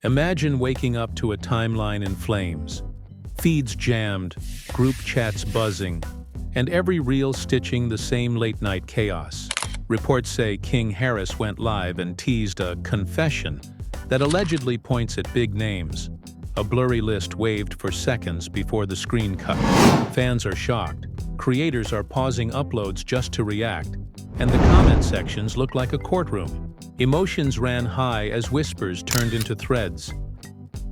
Imagine waking up to a timeline in flames, feeds jammed, group chats buzzing, and every reel stitching the same late-night chaos. Reports say King Harris went live and teased a confession that allegedly points at big names. A blurry list waved for seconds before the screen cut. Fans are shocked. Creators are pausing uploads just to react, and the comment sections look like a courtroom. Emotions ran high as whispers turned into threads.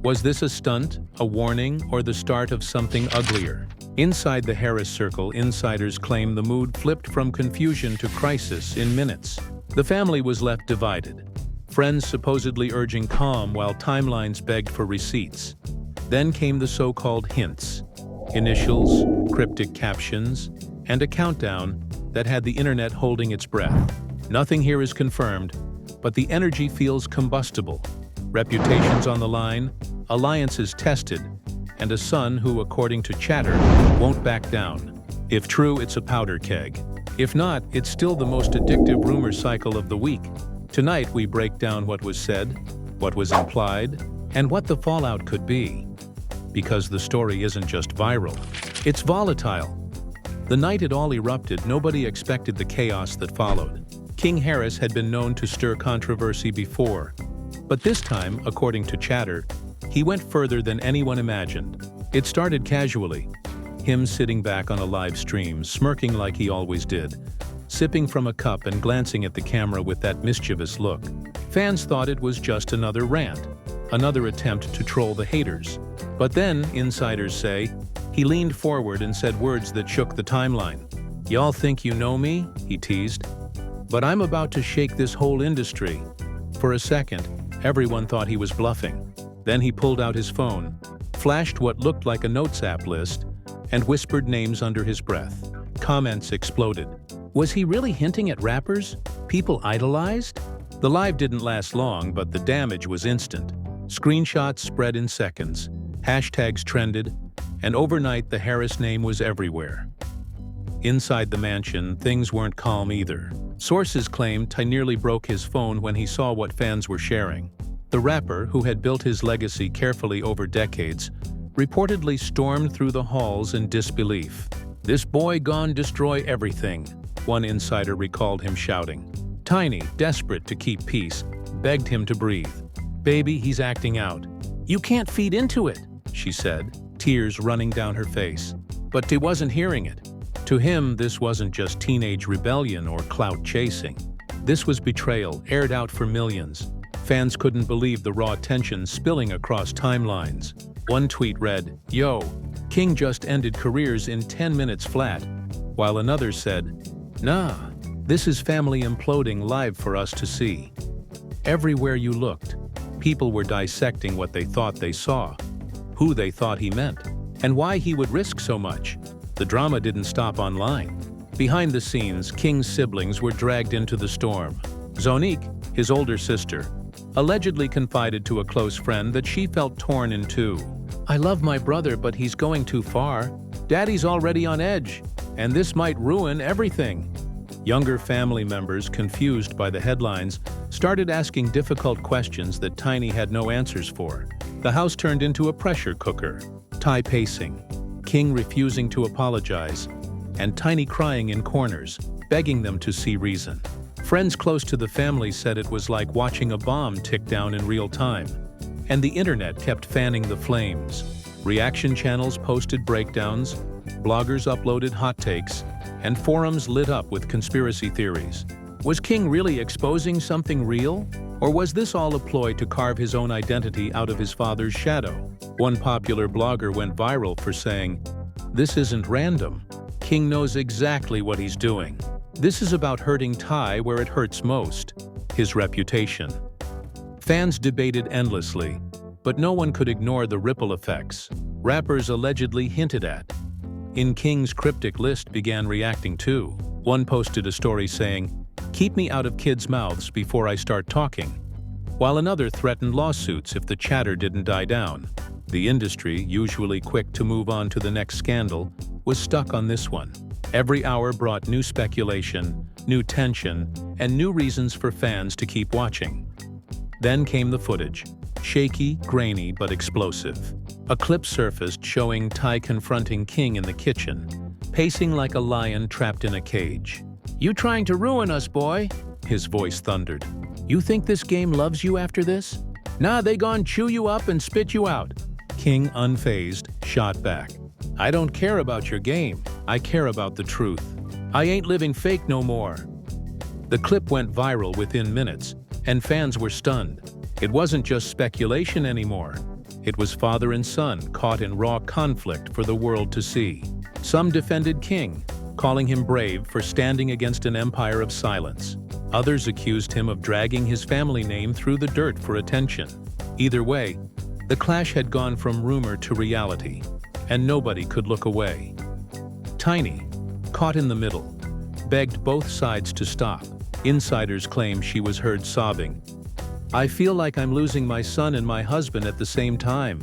Was this a stunt, a warning, or the start of something uglier? Inside the Harris circle, insiders claim the mood flipped from confusion to crisis in minutes. The family was left divided, friends supposedly urging calm while timelines begged for receipts. Then came the so-called hints, initials, cryptic captions, and a countdown that had the internet holding its breath. Nothing here is confirmed, but the energy feels combustible. Reputations on the line, alliances tested, and a son who, according to chatter, won't back down. If true, it's a powder keg. If not, it's still the most addictive rumor cycle of the week. Tonight, we break down what was said, what was implied, and what the fallout could be. Because the story isn't just viral, it's volatile. The night it all erupted, nobody expected the chaos that followed. King Harris had been known to stir controversy before, but this time, according to chatter, he went further than anyone imagined. It started casually, him sitting back on a live stream, smirking like he always did, sipping from a cup and glancing at the camera with that mischievous look. Fans thought it was just another rant, another attempt to troll the haters. But then, insiders say, he leaned forward and said words that shook the timeline. "Y'all think you know me?" he teased. "But I'm about to shake this whole industry." For a second, everyone thought he was bluffing. Then he pulled out his phone, flashed what looked like a notes app list, and whispered names under his breath. Comments exploded. Was he really hinting at rappers people idolized? The live didn't last long, but the damage was instant. Screenshots spread in seconds, hashtags trended, and overnight the Harris name was everywhere. Inside the mansion, things weren't calm either. Sources claimed Ty nearly broke his phone when he saw what fans were sharing. The rapper, who had built his legacy carefully over decades, reportedly stormed through the halls in disbelief. "This boy gone destroy everything," one insider recalled him shouting. Tiny, desperate to keep peace, begged him to breathe. "Baby, he's acting out." "You can't feed into it," she said, tears running down her face. But he wasn't hearing it. To him, this wasn't just teenage rebellion or clout chasing. This was betrayal, aired out for millions. Fans couldn't believe the raw tension spilling across timelines. One tweet read, "Yo, King just ended careers in 10 minutes flat," while another said, "Nah, this is family imploding live for us to see." Everywhere you looked, people were dissecting what they thought they saw, who they thought he meant, and why he would risk so much. The drama didn't stop online. Behind the scenes, King's siblings were dragged into the storm. Zonique, his older sister, allegedly confided to a close friend that she felt torn in two. "I love my brother, but he's going too far. Daddy's already on edge, and this might ruin everything." Younger family members, confused by the headlines, started asking difficult questions that Tiny had no answers for. The house turned into a pressure cooker. Ty pacing, King refusing to apologize, and Tiny crying in corners, begging them to see reason. Friends close to the family said it was like watching a bomb tick down in real time, and the internet kept fanning the flames. Reaction channels posted breakdowns, bloggers uploaded hot takes, and forums lit up with conspiracy theories. Was King really exposing something real? Or was this all a ploy to carve his own identity out of his father's shadow? One popular blogger went viral for saying, "This isn't random. King knows exactly what he's doing. This is about hurting Ty where it hurts most, his reputation." Fans debated endlessly, but no one could ignore the ripple effects rappers allegedly hinted at. In King's cryptic list began reacting too. One posted a story saying, "Keep me out of kids' mouths before I start talking," while another threatened lawsuits if the chatter didn't die down. The industry, usually quick to move on to the next scandal, was stuck on this one. Every hour brought new speculation, new tension, and new reasons for fans to keep watching. Then came the footage, shaky, grainy, but explosive. A clip surfaced showing Ty confronting King in the kitchen, pacing like a lion trapped in a cage. "You trying to ruin us, boy?" his voice thundered. "You think this game loves you after this? Nah, they gon' chew you up and spit you out." King, unfazed, shot back. "I don't care about your game. I care about the truth. I ain't living fake no more." The clip went viral within minutes, and fans were stunned. It wasn't just speculation anymore. It was father and son caught in raw conflict for the world to see. Some defended King, calling him brave for standing against an empire of silence. Others accused him of dragging his family name through the dirt for attention. Either way, the clash had gone from rumor to reality, and nobody could look away. Tiny, caught in the middle, begged both sides to stop. Insiders claim she was heard sobbing, "I feel like I'm losing my son and my husband at the same time."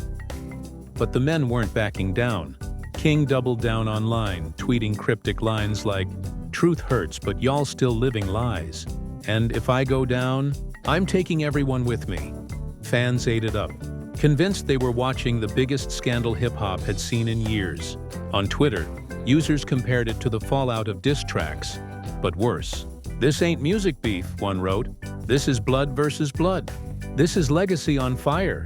But the men weren't backing down. King doubled down online, tweeting cryptic lines like, "Truth hurts, but y'all still living lies. And if I go down, I'm taking everyone with me." Fans ate it up, convinced they were watching the biggest scandal hip-hop had seen in years. On Twitter, users compared it to the fallout of diss tracks, but worse. "This ain't music beef," one wrote. "This is blood versus blood. This is legacy on fire."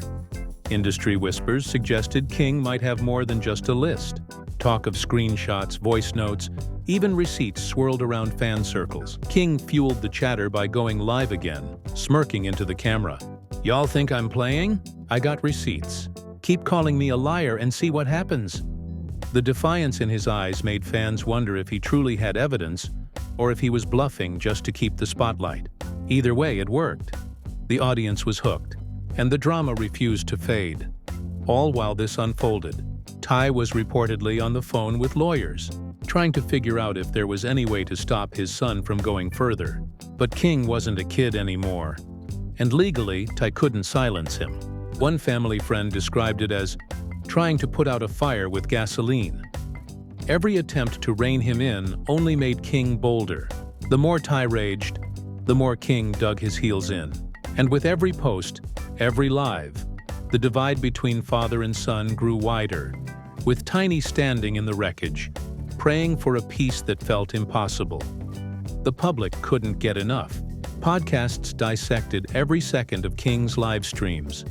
Industry whispers suggested King might have more than just a list. Talk of screenshots, voice notes, even receipts swirled around fan circles. King fueled the chatter by going live again, smirking into the camera. "Y'all think I'm playing? I got receipts. Keep calling me a liar and see what happens." The defiance in his eyes made fans wonder if he truly had evidence or if he was bluffing just to keep the spotlight. Either way, it worked. The audience was hooked, and the drama refused to fade. All while this unfolded, Ty was reportedly on the phone with lawyers, trying to figure out if there was any way to stop his son from going further. But King wasn't a kid anymore, and legally, Ty couldn't silence him. One family friend described it as trying to put out a fire with gasoline. Every attempt to rein him in only made King bolder. The more Ty raged, the more King dug his heels in. And with every post, every live, the divide between father and son grew wider, with Tiny standing in the wreckage, praying for a peace that felt impossible. The public couldn't get enough. Podcasts dissected every second of King's live streams.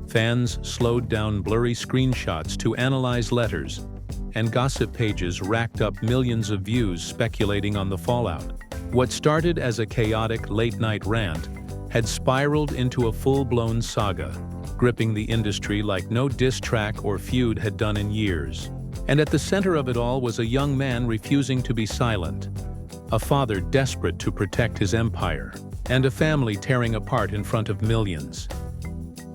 Fans slowed down blurry screenshots to analyze letters, and gossip pages racked up millions of views speculating on the fallout. What started as a chaotic late-night rant had spiraled into a full-blown saga, gripping the industry like no diss track or feud had done in years. And at the center of it all was a young man refusing to be silent, a father desperate to protect his empire, and a family tearing apart in front of millions.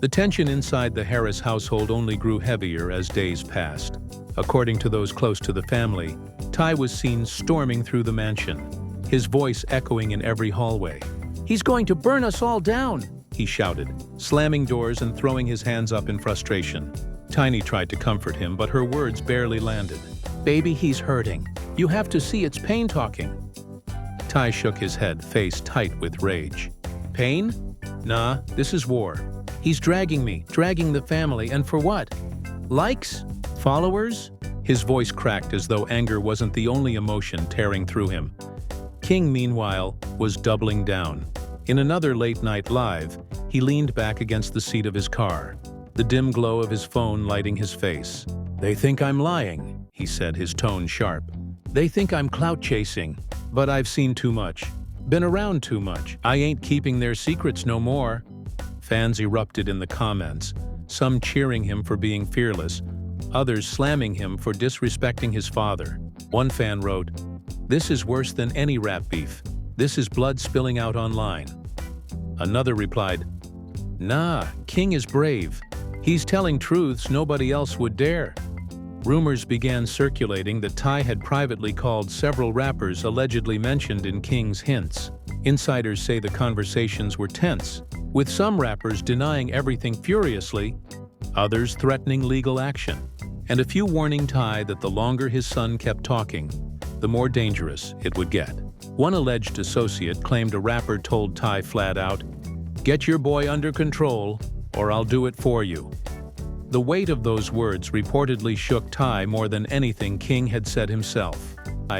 The tension inside the Harris household only grew heavier as days passed. According to those close to the family, Ty was seen storming through the mansion, his voice echoing in every hallway. "He's going to burn us all down," he shouted, slamming doors and throwing his hands up in frustration. Tiny tried to comfort him, but her words barely landed. "Baby, he's hurting. You have to see it's pain talking." Ty shook his head, face tight with rage. "Pain? Nah, this is war. He's dragging me, dragging the family, and for what? Likes? Followers?" His voice cracked as though anger wasn't the only emotion tearing through him. King, meanwhile, was doubling down. In another late-night live, he leaned back against the seat of his car, the dim glow of his phone lighting his face. "They think I'm lying," he said, his tone sharp. "They think I'm clout-chasing, but I've seen too much, been around too much. I ain't keeping their secrets no more." Fans erupted in the comments, some cheering him for being fearless, others slamming him for disrespecting his father. One fan wrote, "This is worse than any rap beef. This is blood spilling out online." Another replied, "Nah, King is brave. He's telling truths nobody else would dare." Rumors began circulating that Ty had privately called several rappers allegedly mentioned in King's hints. Insiders say the conversations were tense, with some rappers denying everything furiously, others threatening legal action, and a few warning Ty that the longer his son kept talking, the more dangerous it would get. One alleged associate claimed a rapper told Ty flat out, "Get your boy under control," or I'll do it for you." The weight of those words reportedly shook Ty more than anything King had said himself.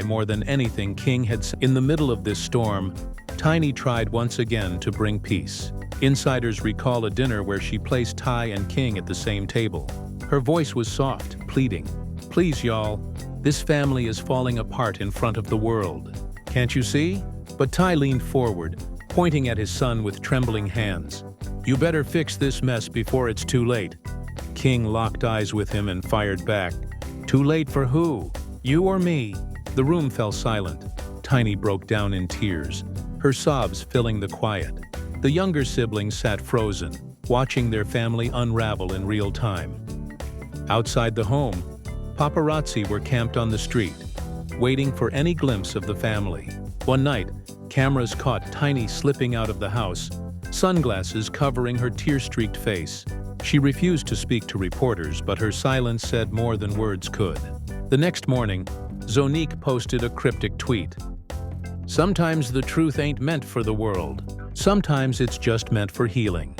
More than anything King had said. In the middle of this storm, Tiny tried once again to bring peace. Insiders recall a dinner where she placed Ty and King at the same table. Her voice was soft, pleading, "Please, y'all, this family is falling apart in front of the world. Can't you see?" But Ty leaned forward, pointing at his son with trembling hands. "You better fix this mess before it's too late." King locked eyes with him and fired back. "Too late for who? You or me?" The room fell silent. Tiny broke down in tears, her sobs filling the quiet. The younger siblings sat frozen, watching their family unravel in real time. Outside the home, paparazzi were camped on the street, waiting for any glimpse of the family. One night, cameras caught Tiny slipping out of the house, sunglasses covering her tear-streaked face. She refused to speak to reporters, but her silence said more than words could. The next morning, Zonique posted a cryptic tweet. "Sometimes the truth ain't meant for the world. Sometimes it's just meant for healing."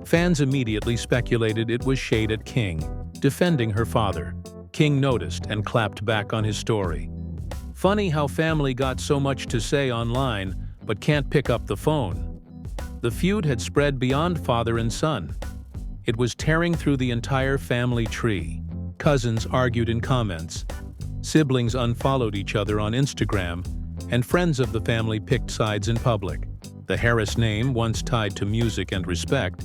Fans immediately speculated it was shade at King, defending her father. King noticed and clapped back on his story. Funny how family got so much to say online, but can't pick up the phone. The feud had spread beyond father and son. It was tearing through the entire family tree. Cousins argued in comments. Siblings unfollowed each other on Instagram, and friends of the family picked sides in public. The Harris name, once tied to music and respect,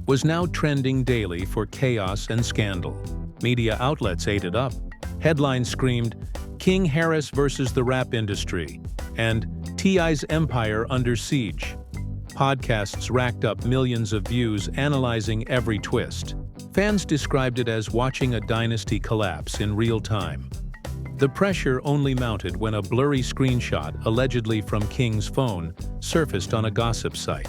was now trending daily for chaos and scandal. Media outlets ate it up. Headlines screamed, "King Harris versus the rap industry," and "T.I.'s empire under siege." Podcasts racked up millions of views analyzing every twist. Fans described it as watching a dynasty collapse in real time. The pressure only mounted when a blurry screenshot, allegedly from King's phone, surfaced on a gossip site.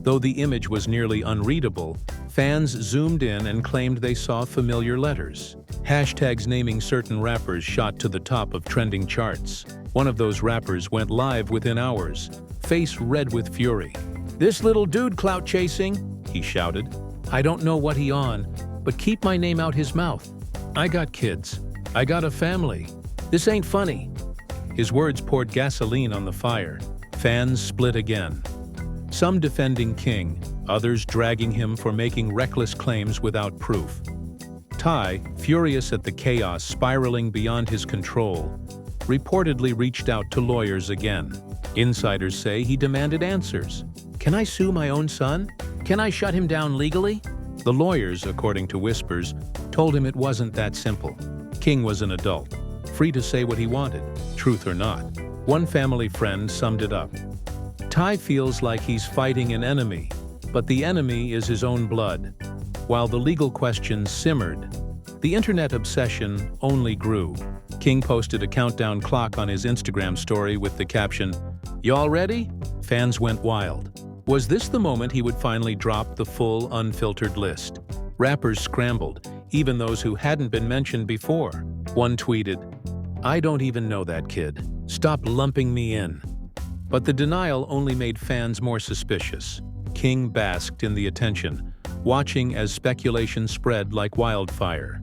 Though the image was nearly unreadable, fans zoomed in and claimed they saw familiar letters. Hashtags naming certain rappers shot to the top of trending charts. One of those rappers went live within hours, face red with fury. "This little dude clout chasing," he shouted. "I don't know what he on, but keep my name out his mouth. I got kids. I got a family. This ain't funny." His words poured gasoline on the fire. Fans split again. Some defending King, others dragging him for making reckless claims without proof. Ty, furious at the chaos spiraling beyond his control, reportedly reached out to lawyers again. Insiders say he demanded answers. "Can I sue my own son? Can I shut him down legally?" The lawyers, according to whispers, told him it wasn't that simple. King was an adult, free to say what he wanted, truth or not. One family friend summed it up. "Ty feels like he's fighting an enemy, but the enemy is his own blood." While the legal questions simmered, the internet obsession only grew. King posted a countdown clock on his Instagram story with the caption, "Y'all ready?" Fans went wild. Was this the moment he would finally drop the full, unfiltered list? Rappers scrambled, even those who hadn't been mentioned before. One tweeted, "I don't even know that kid. Stop lumping me in." But the denial only made fans more suspicious. King basked in the attention, watching as speculation spread like wildfire.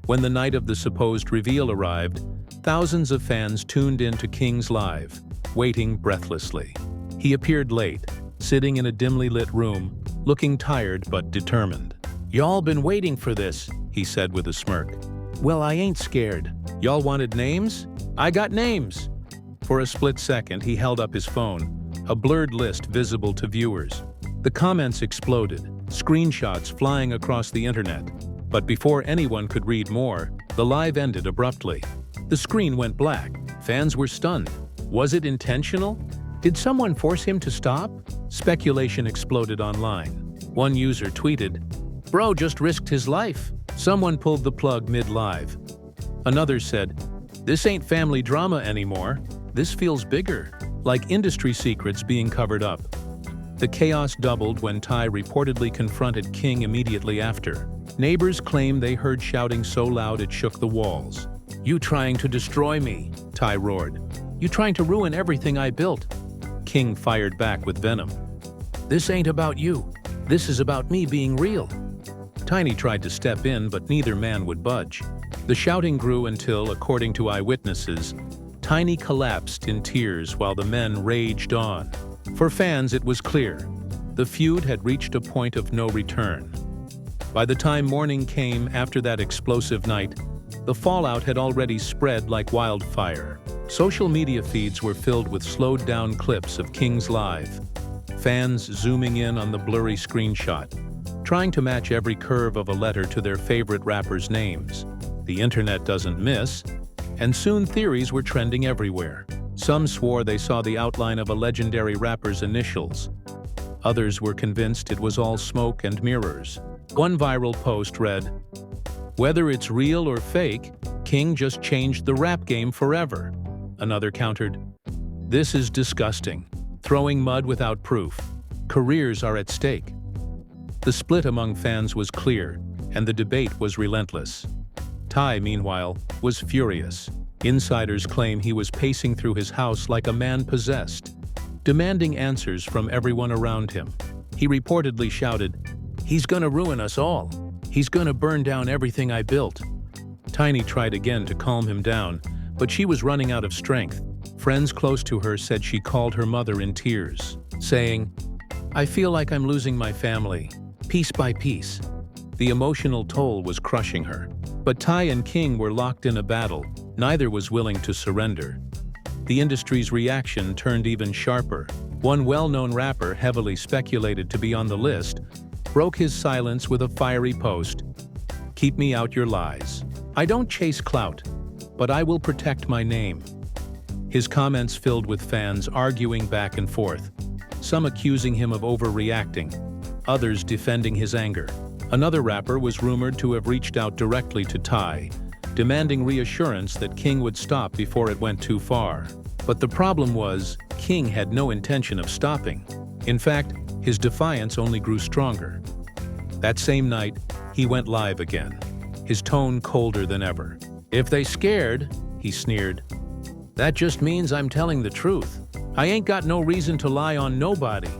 When the night of the supposed reveal arrived, thousands of fans tuned in to King's live, waiting breathlessly. He appeared late, sitting in a dimly lit room, looking tired but determined. "Y'all been waiting for this," he said with a smirk. "Well, I ain't scared. Y'all wanted names? I got names." For a split second, he held up his phone, a blurred list visible to viewers. The comments exploded, screenshots flying across the internet. But before anyone could read more, the live ended abruptly. The screen went black. Fans were stunned. Was it intentional? Did someone force him to stop? Speculation exploded online. One user tweeted, "Bro just risked his life." Someone pulled the plug mid-live. Another said, "This ain't family drama anymore. This feels bigger, like industry secrets being covered up." The chaos doubled when Ty reportedly confronted King immediately after. Neighbors claim they heard shouting so loud it shook the walls. "You trying to destroy me?" Ty roared. "You trying to ruin everything I built?" King fired back with venom. "This ain't about you. This is about me being real. Tiny tried to step in, but neither man would budge. The shouting grew until, according to eyewitnesses, Tiny collapsed in tears while the men raged on. For fans, it was clear. The feud had reached a point of no return. By the time morning came after that explosive night, the fallout had already spread like wildfire. Social media feeds were filled with slowed-down clips of King's live. Fans zooming in on the blurry screenshot, trying to match every curve of a letter to their favorite rappers' names. The internet doesn't miss, and soon theories were trending everywhere. Some swore they saw the outline of a legendary rapper's initials. Others were convinced it was all smoke and mirrors. One viral post read, "Whether it's real or fake, King just changed the rap game forever." Another countered, "This is disgusting. Throwing mud without proof. Careers are at stake." The split among fans was clear, and the debate was relentless. Ty, meanwhile, was furious. Insiders claim he was pacing through his house like a man possessed, demanding answers from everyone around him. He reportedly shouted, "He's gonna ruin us all. He's gonna burn down everything I built." Tiny tried again to calm him down, but she was running out of strength. Friends close to her said she called her mother in tears, saying, "I feel like I'm losing my family, piece by piece." The emotional toll was crushing her. But Ty and King were locked in a battle. Neither was willing to surrender. The industry's reaction turned even sharper. One well-known rapper, heavily speculated to be on the list, broke his silence with a fiery post. "Keep me out your lies. I don't chase clout, but I will protect my name." His comments filled with fans arguing back and forth, some accusing him of overreacting, others defending his anger. Another rapper was rumored to have reached out directly to Ty, demanding reassurance that King would stop before it went too far. But the problem was, King had no intention of stopping. In fact, his defiance only grew stronger. That same night, he went live again, his tone colder than ever. "If they scared," he sneered, "that just means I'm telling the truth. I ain't got no reason to lie on nobody."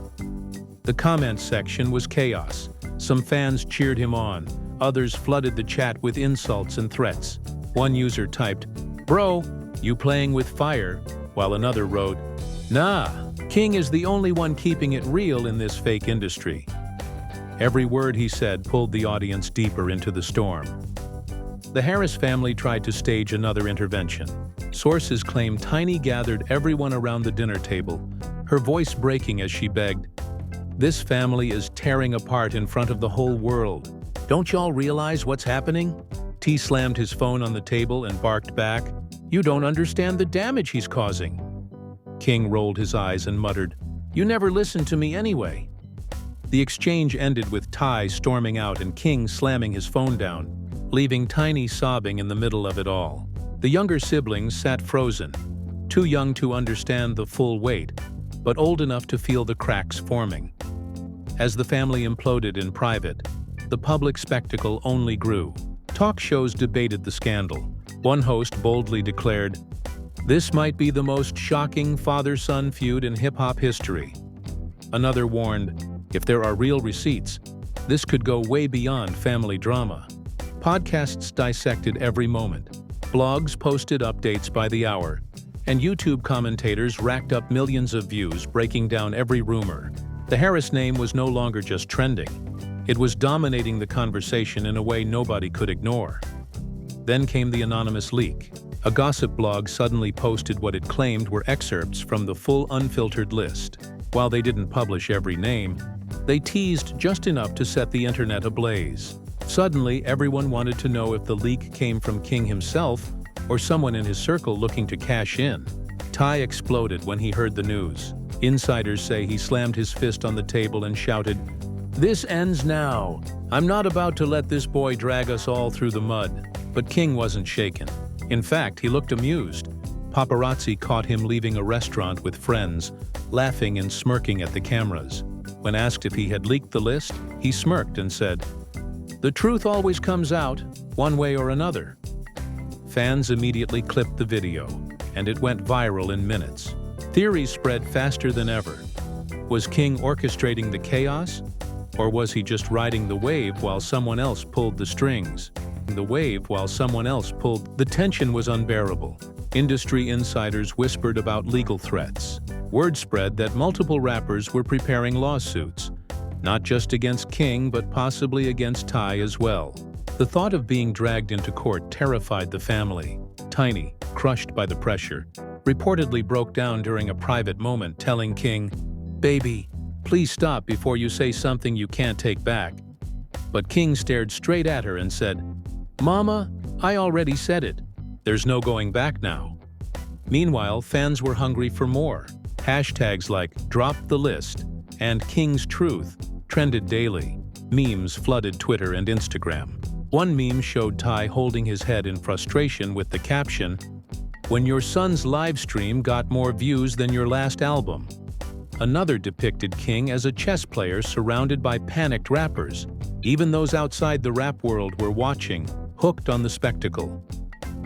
The comments section was chaos. Some fans cheered him on, others flooded the chat with insults and threats. One user typed, "Bro, you playing with fire," while another wrote, "Nah, King is the only one keeping it real in this fake industry." Every word he said pulled the audience deeper into the storm. The Harris family tried to stage another intervention. Sources claim Tiny gathered everyone around the dinner table, her voice breaking as she begged, "This family is tearing apart in front of the whole world. Don't y'all realize what's happening?" T slammed his phone on the table and barked back, "You don't understand the damage he's causing." King rolled his eyes and muttered, "You never listened to me anyway." The exchange ended with Ty storming out and King slamming his phone down, leaving Tiny sobbing in the middle of it all. The younger siblings sat frozen, too young to understand the full weight, but old enough to feel the cracks forming. As the family imploded in private, the public spectacle only grew. Talk shows debated the scandal. One host boldly declared, "This might be the most shocking father-son feud in hip-hop history." Another warned, "If there are real receipts, this could go way beyond family drama." Podcasts dissected every moment. Blogs posted updates by the hour, and YouTube commentators racked up millions of views breaking down every rumor. The Harris name was no longer just trending. It was dominating the conversation in a way nobody could ignore. Then came the anonymous leak. A gossip blog suddenly posted what it claimed were excerpts from the full unfiltered list. While they didn't publish every name, they teased just enough to set the internet ablaze. Suddenly, everyone wanted to know if the leak came from King himself or someone in his circle looking to cash in. Ty exploded when he heard the news. Insiders say he slammed his fist on the table and shouted, "This ends now. I'm not about to let this boy drag us all through the mud." But King wasn't shaken. In fact, he looked amused. Paparazzi caught him leaving a restaurant with friends, laughing and smirking at the cameras. When asked if he had leaked the list, he smirked and said, "The truth always comes out, one way or another." Fans immediately clipped the video, and it went viral in minutes. Theories spread faster than ever. Was King orchestrating the chaos? Or was he just riding the wave while someone else pulled the strings? The tension was unbearable. Industry insiders whispered about legal threats. Word spread that multiple rappers were preparing lawsuits, not just against King but possibly against Ty as well. The thought of being dragged into court terrified the family. Tiny, crushed by the pressure, reportedly broke down during a private moment, telling King, "Baby, please stop before you say something you can't take back." But King stared straight at her and said, "Mama, I already said it. There's no going back now." Meanwhile, fans were hungry for more. Hashtags like "Drop the List" and "King's Truth" trended daily. Memes flooded Twitter and Instagram. One meme showed Ty holding his head in frustration with the caption, "When your son's live stream got more views than your last album." Another depicted King as a chess player surrounded by panicked rappers. Even those outside the rap world were watching, hooked on the spectacle.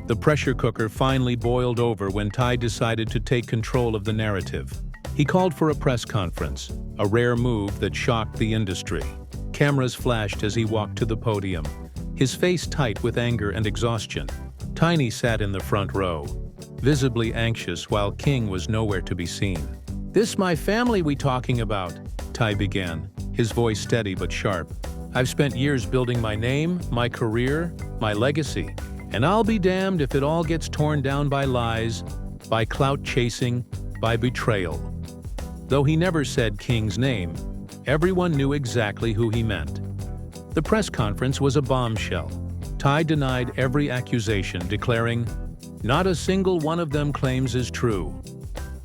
The pressure cooker finally boiled over when Ty decided to take control of the narrative. He called for a press conference, a rare move that shocked the industry. Cameras flashed as he walked to the podium, his face tight with anger and exhaustion. Tiny sat in the front row, visibly anxious while King was nowhere to be seen. "This my family we talking about," Ty began, his voice steady but sharp. "I've spent years building my name, my career, my legacy, and I'll be damned if it all gets torn down by lies, by clout chasing, by betrayal." Though he never said King's name, everyone knew exactly who he meant. The press conference was a bombshell. Ty denied every accusation, declaring, "Not a single one of them claims is true."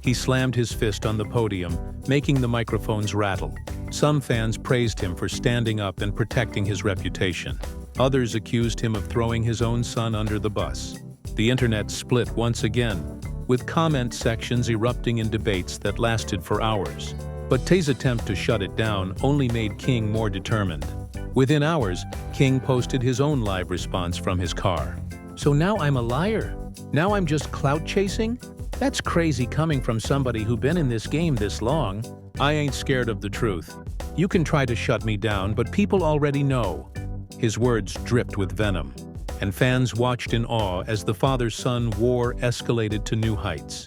He slammed his fist on the podium, making the microphones rattle. Some fans praised him for standing up and protecting his reputation. Others accused him of throwing his own son under the bus. The internet split once again, with comment sections erupting in debates that lasted for hours. But Ty's attempt to shut it down only made King more determined. Within hours, King posted his own live response from his car. "So now I'm a liar? Now I'm just clout chasing? That's crazy coming from somebody who been in this game this long. I ain't scared of the truth. You can try to shut me down, but people already know." His words dripped with venom, and fans watched in awe as the father-son war escalated to new heights.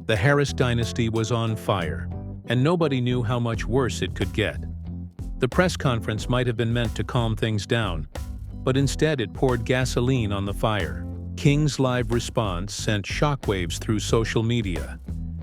The Harris dynasty was on fire, and nobody knew how much worse it could get. The press conference might have been meant to calm things down, but instead it poured gasoline on the fire. King's live response sent shockwaves through social media,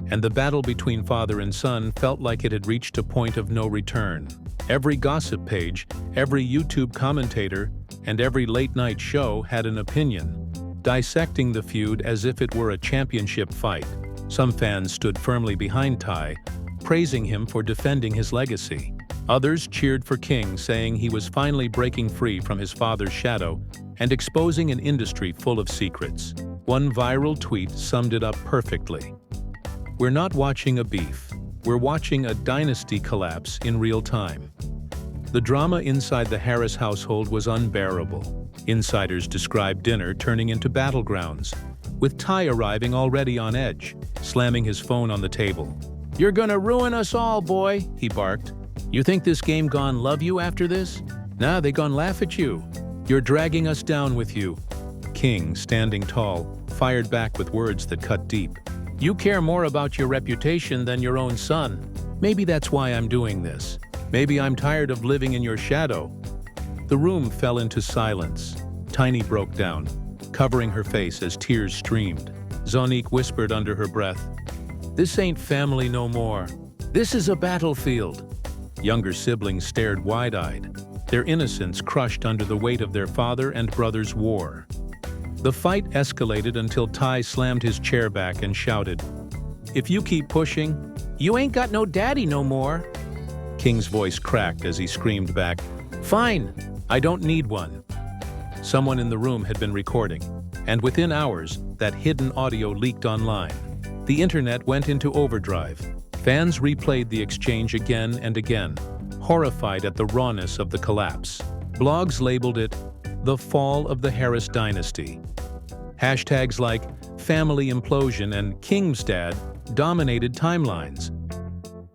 and the battle between father and son felt like it had reached a point of no return. Every gossip page, every YouTube commentator, and every late-night show had an opinion, dissecting the feud as if it were a championship fight. Some fans stood firmly behind Ty, praising him for defending his legacy. Others cheered for King, saying he was finally breaking free from his father's shadow and exposing an industry full of secrets. One viral tweet summed it up perfectly. "We're not watching a beef. We're watching a dynasty collapse in real time." The drama inside the Harris household was unbearable. Insiders described dinner turning into battlegrounds, with Ty arriving already on edge, slamming his phone on the table. "You're gonna ruin us all, boy," he barked. "You think this game gon' love you after this? Nah, they gon' laugh at you. You're dragging us down with you." King, standing tall, fired back with words that cut deep. "You care more about your reputation than your own son. Maybe that's why I'm doing this. Maybe I'm tired of living in your shadow." The room fell into silence. Tiny broke down, covering her face as tears streamed. Zonique whispered under her breath, "This ain't family no more. This is a battlefield." Younger siblings stared wide-eyed, their innocence crushed under the weight of their father and brother's war. The fight escalated until Ty slammed his chair back and shouted, "If you keep pushing, you ain't got no daddy no more." King's voice cracked as he screamed back, "Fine, I don't need one." Someone in the room had been recording, and within hours, that hidden audio leaked online. The internet went into overdrive. Fans replayed the exchange again and again, horrified at the rawness of the collapse. Blogs labeled it the fall of the Harris dynasty. Hashtags like family implosion and King's dad dominated timelines.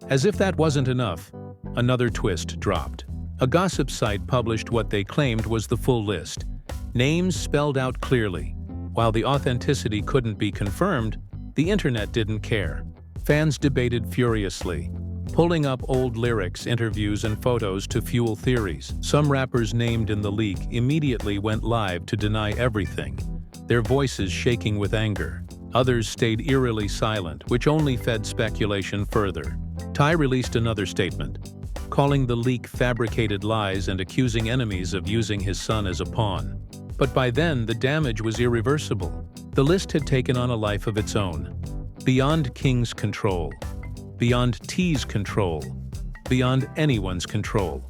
As if that wasn't enough, another twist dropped. A gossip site published what they claimed was the full list, names spelled out clearly. While the authenticity couldn't be confirmed, the internet didn't care. Fans debated furiously, pulling up old lyrics, interviews, and photos to fuel theories. Some rappers named in the leak immediately went live to deny everything, their voices shaking with anger. Others stayed eerily silent, which only fed speculation further. Ty released another statement, calling the leak fabricated lies and accusing enemies of using his son as a pawn. But by then, the damage was irreversible. The list had taken on a life of its own, beyond King's control, beyond T's control, beyond anyone's control.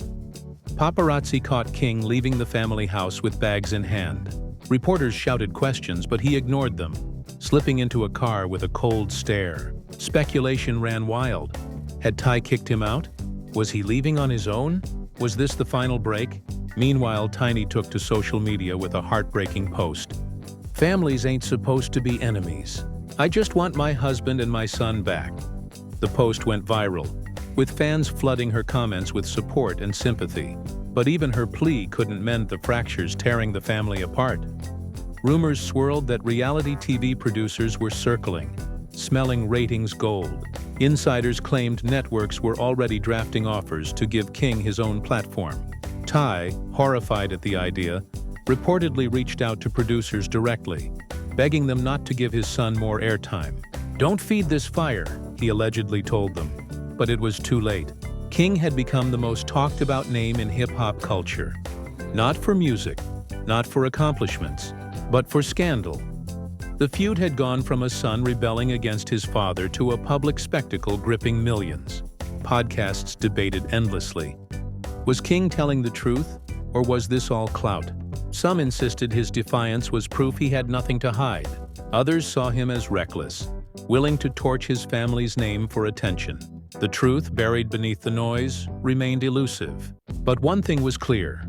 Paparazzi caught King leaving the family house with bags in hand. Reporters shouted questions, but he ignored them, slipping into a car with a cold stare. Speculation ran wild. Had Ty kicked him out? Was he leaving on his own? Was this the final break? Meanwhile, Tiny took to social media with a heartbreaking post. "Families ain't supposed to be enemies. I just want my husband and my son back." The post went viral, with fans flooding her comments with support and sympathy. But even her plea couldn't mend the fractures tearing the family apart. Rumors swirled that reality TV producers were circling, smelling ratings gold. Insiders claimed networks were already drafting offers to give King his own platform. Ty, horrified at the idea, reportedly reached out to producers directly, begging them not to give his son more airtime. "Don't feed this fire," he allegedly told them. But it was too late. King had become the most talked about name in hip-hop culture. Not for music, not for accomplishments, but for scandal. The feud had gone from a son rebelling against his father to a public spectacle gripping millions. Podcasts debated endlessly. Was King telling the truth, or was this all clout? Some insisted his defiance was proof he had nothing to hide. Others saw him as reckless, willing to torch his family's name for attention. The truth, buried beneath the noise, remained elusive. But one thing was clear: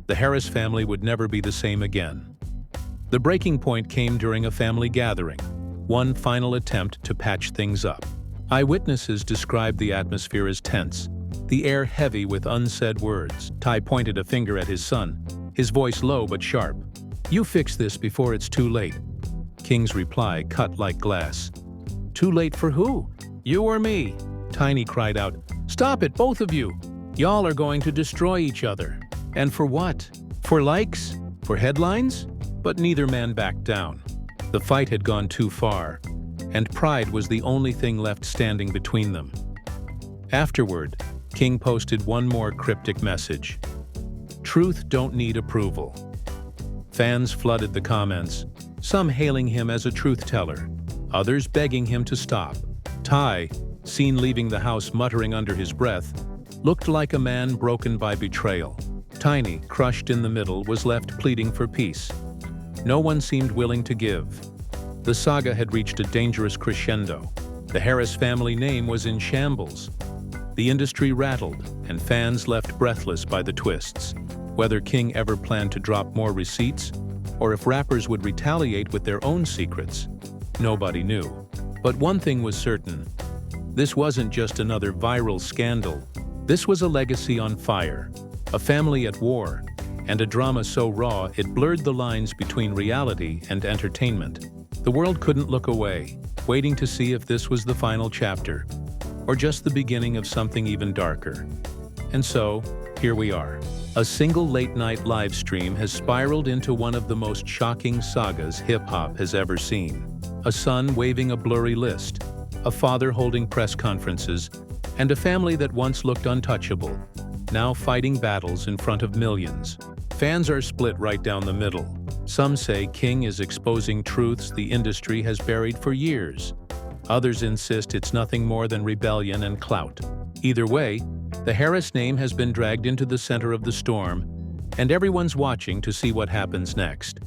the Harris family would never be the same again. The breaking point came during a family gathering, one final attempt to patch things up. Eyewitnesses described the atmosphere as tense, the air heavy with unsaid words. Ty pointed a finger at his son, his voice low but sharp. "You fix this before it's too late." King's reply cut like glass. "Too late for who? You or me?" Tiny cried out. "Stop it, both of you! Y'all are going to destroy each other. And for what? For likes? For headlines?" But neither man backed down. The fight had gone too far, and pride was the only thing left standing between them. Afterward, King posted one more cryptic message. "Truth don't need approval." Fans flooded the comments, some hailing him as a truth-teller, others begging him to stop. Ty, seen leaving the house muttering under his breath, looked like a man broken by betrayal. Tiny, crushed in the middle, was left pleading for peace. No one seemed willing to give. The saga had reached a dangerous crescendo. The Harris family name was in shambles. The industry rattled, and fans left breathless by the twists. Whether King ever planned to drop more receipts, or if rappers would retaliate with their own secrets, nobody knew. But one thing was certain: this wasn't just another viral scandal. This was a legacy on fire, a family at war, and a drama so raw it blurred the lines between reality and entertainment. The world couldn't look away, waiting to see if this was the final chapter, or just the beginning of something even darker. And so, here we are. A single late-night live stream has spiraled into one of the most shocking sagas hip-hop has ever seen. A son waving a blurry list, a father holding press conferences, and a family that once looked untouchable, now fighting battles in front of millions. Fans are split right down the middle. Some say King is exposing truths the industry has buried for years. Others insist it's nothing more than rebellion and clout. Either way, the Harris name has been dragged into the center of the storm, and everyone's watching to see what happens next.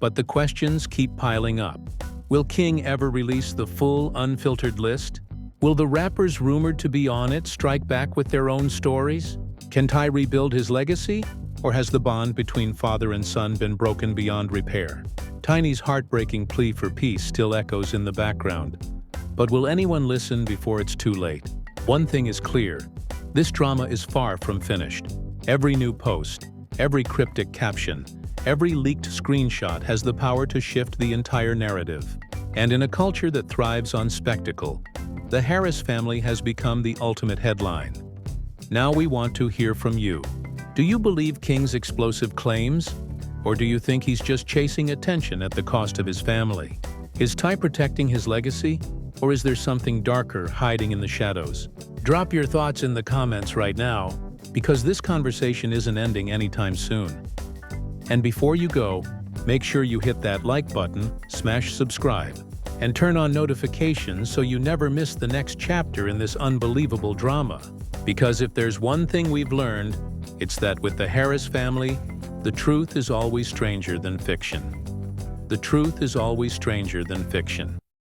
But the questions keep piling up. Will King ever release the full, unfiltered list? Will the rappers rumored to be on it strike back with their own stories? Can Ty rebuild his legacy? Or has the bond between father and son been broken beyond repair? Tiny's heartbreaking plea for peace still echoes in the background. But will anyone listen before it's too late? One thing is clear: this drama is far from finished, Every new post, every cryptic caption, every leaked screenshot has the power to shift the entire narrative. And in a culture that thrives on spectacle, the Harris family has become the ultimate headline. Now we want to hear from you. Do you believe King's explosive claims? Or do you think he's just chasing attention at the cost of his family? Is Ty protecting his legacy? Or is there something darker hiding in the shadows? Drop your thoughts in the comments right now, because this conversation isn't ending anytime soon. And before you go, make sure you hit that like button, smash subscribe, and turn on notifications so you never miss the next chapter in this unbelievable drama. Because if there's one thing we've learned, it's that with the Harris family, the truth is always stranger than fiction. The truth is always stranger than fiction.